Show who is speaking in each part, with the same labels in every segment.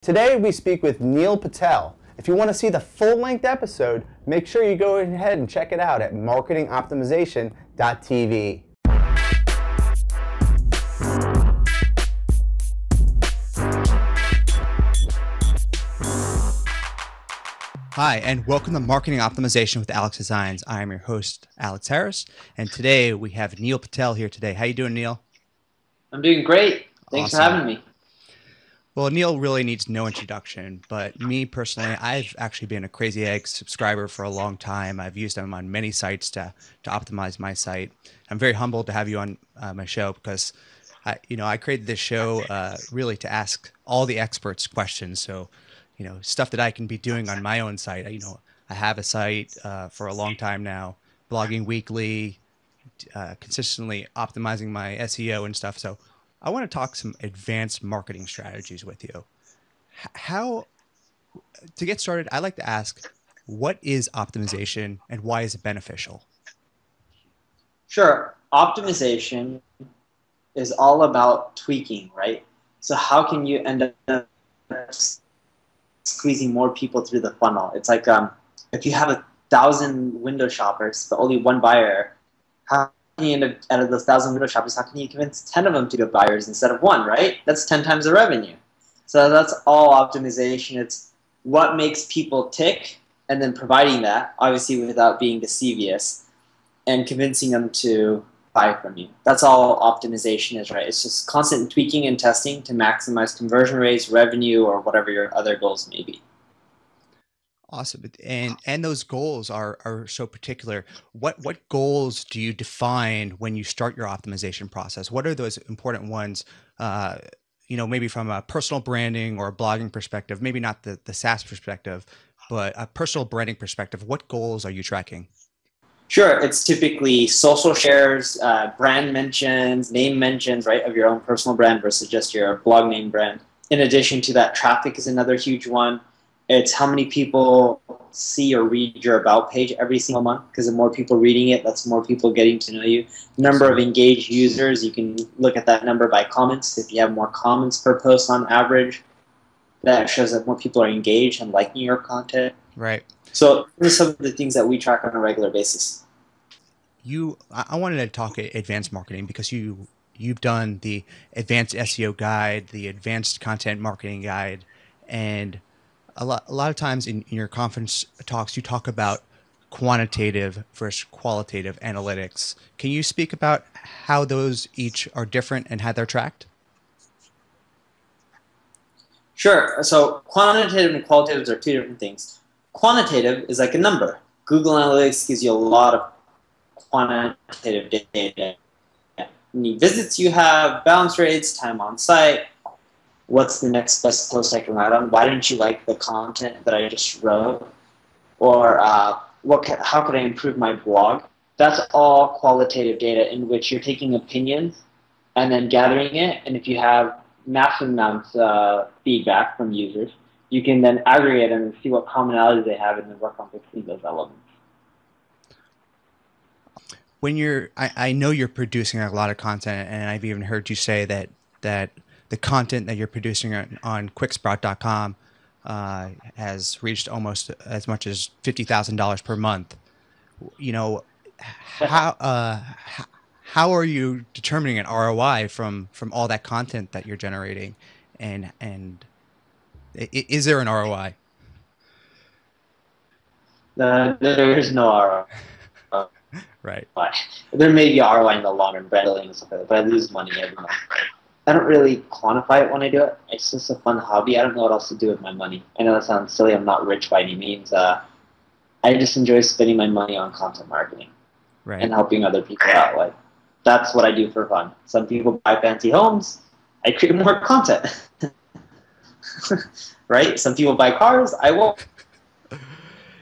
Speaker 1: Today we speak with Neil Patel. If you want to see the full-length episode, make sure you go ahead and check it out at marketingoptimization.tv. Hi, and welcome to Marketing Optimization with Alex Designs. I am your host, Alex Harris, and today we have Neil Patel here today. How you doing, Neil?
Speaker 2: I'm doing great. Thanks for having me.
Speaker 1: Well, Neil really needs no introduction, but me personally, I've actually been a Crazy Egg subscriber for a long time. I've used them on many sites to optimize my site. I'm very humbled to have you on my show because I created this show really to ask all the experts questions. So, stuff that I can be doing on my own site. I have a site for a long time now, blogging weekly, consistently optimizing my SEO and stuff. So I want to talk some advanced marketing strategies with you. To get started, I like to ask, what is optimization and why is it beneficial?
Speaker 2: Sure. Optimization is all about tweaking, right? So how can you end up squeezing more people through the funnel? It's like if you have 1,000 window shoppers but only one buyer, how can you end up, out of those 1,000 window shoppers, how can you convince 10 of them to go buyers instead of one, right? That's 10 times the revenue. So that's all optimization. It's what makes people tick and then providing that, obviously without being deceivious, and convincing them to buy from you. That's all optimization is, right? It's just constant tweaking and testing to maximize conversion rates, revenue, or whatever your other goals may be.
Speaker 1: Awesome. And those goals are so particular. What goals do you define when you start your optimization process? What are those important ones, maybe from a personal branding or a blogging perspective, maybe not the SaaS perspective, but a personal branding perspective? What goals are you tracking?
Speaker 2: Sure. It's typically social shares, brand mentions, name mentions, right, of your own personal brand versus just your blog name brand. In addition to that, traffic is another huge one. It's how many people see or read your About page every single month, because the more people reading it, that's more people getting to know you. Number of engaged users, you can look at that number by comments. If you have more comments per post on average, that shows that more people are engaged and liking your content.
Speaker 1: Right.
Speaker 2: So these are some of the things that we track on a regular basis.
Speaker 1: I wanted to talk advanced marketing because you've done the advanced SEO guide, the advanced content marketing guide, and a lot of times in your conference talks, you talk about quantitative versus qualitative analytics. Can you speak about how those each are different and how they're tracked?
Speaker 2: Sure. So quantitative and qualitative are two different things. Quantitative is like a number. Google Analytics gives you a lot of quantitative data. How many visits you have, bounce rates, time on site, what's the next best post I can write on? Why didn't you like the content that I just wrote? Or how could I improve my blog? That's all qualitative data in which you're taking opinions and then gathering it. And if you have massive amounts of feedback from users, you can then aggregate them and see what commonalities they have and then work on fixing those elements.
Speaker 1: When I know you're producing a lot of content, and I've even heard you say that the content that you're producing on Quicksprout.com has reached almost as much as $50,000 per month. How are you determining an ROI from all that content that you're generating, and is there an ROI?
Speaker 2: There is no ROI.
Speaker 1: Right.
Speaker 2: There may be ROI in the long run, branding and stuff like that, but I lose money every month. I don't really quantify it when I do it. It's just a fun hobby. I don't know what else to do with my money. I know that sounds silly. I'm not rich by any means. I just enjoy spending my money on content marketing, right, and helping other people out. Like, that's what I do for fun. Some people buy fancy homes. I create more content. Right? Some people buy cars. I won't.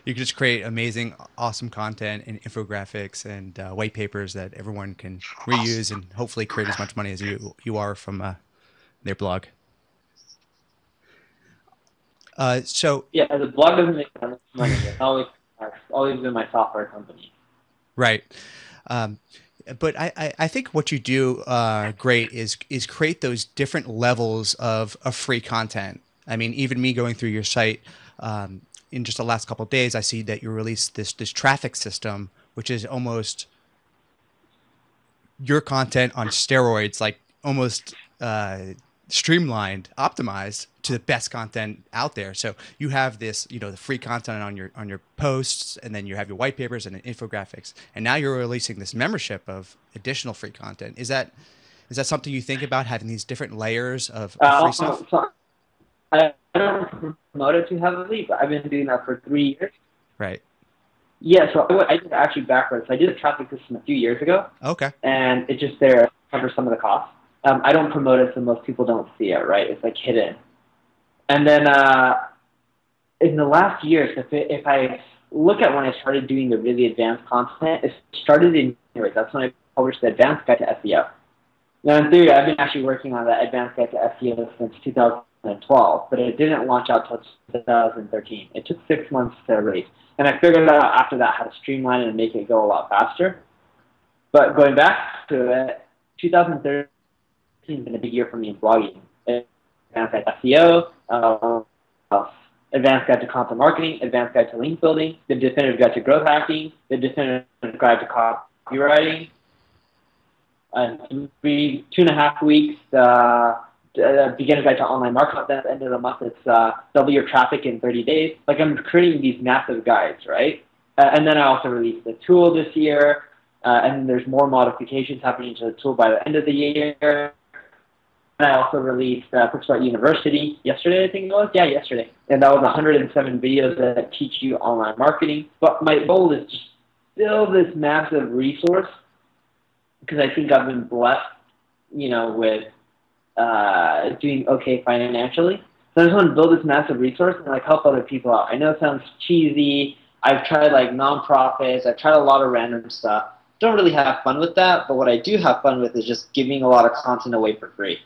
Speaker 1: You can just create amazing, awesome content and infographics and white papers that everyone can reuse and hopefully create as much money as you are from their blog. So
Speaker 2: yeah, the blog doesn't make that much money. It's always been my software company.
Speaker 1: Right. But I think what you do great is create those different levels of free content. I mean, even me going through your site in just the last couple of days, I see that you released this traffic system, which is almost your content on steroids, like almost streamlined, optimized to the best content out there. So you have this, you know, the free content on your posts, and then you have your white papers and infographics, and now you're releasing this membership of additional free content. Is that something you think about, having these different layers of free stuff?
Speaker 2: So I don't promote it too heavily, but I've been doing that for 3 years.
Speaker 1: Right.
Speaker 2: Yeah, so I did actually backwards. I did a traffic system a few years ago.
Speaker 1: Okay.
Speaker 2: And it's just there to cover some of the costs. I don't promote it so most people don't see it, right? It's like hidden. And then in the last years, if I look at when I started doing the really advanced content, it started in January. That's when I published the Advanced Guide to SEO. Now, in theory, I've been actually working on that Advanced Guide to SEO since 2012, but it didn't launch out until 2013. It took 6 months to release. And I figured out after that how to streamline it and make it go a lot faster. But going back to it, 2013 has been a big year for me in blogging. Advanced Guide to SEO, Advanced Guide to Content Marketing, Advanced Guide to Link Building, the Definitive Guide to Growth Hacking, the Definitive Guide to Copywriting. 2.5 weeks, Beginner Guide to Online Marketing. At the end of the month, it's double your traffic in 30 days. Like, I'm creating these massive guides, right? And then I also released the tool this year, and there's more modifications happening to the tool by the end of the year. And I also released Quicksprout University yesterday, I think it was. Yeah, yesterday. And that was 107 videos that teach you online marketing. But my goal is to build this massive resource, because I think I've been blessed, you know, with doing okay financially. So I just want to build this massive resource and like help other people out. I know it sounds cheesy. I've tried like nonprofits. I've tried a lot of random stuff. Don't really have fun with that, but what I do have fun with is just giving a lot of content away for free.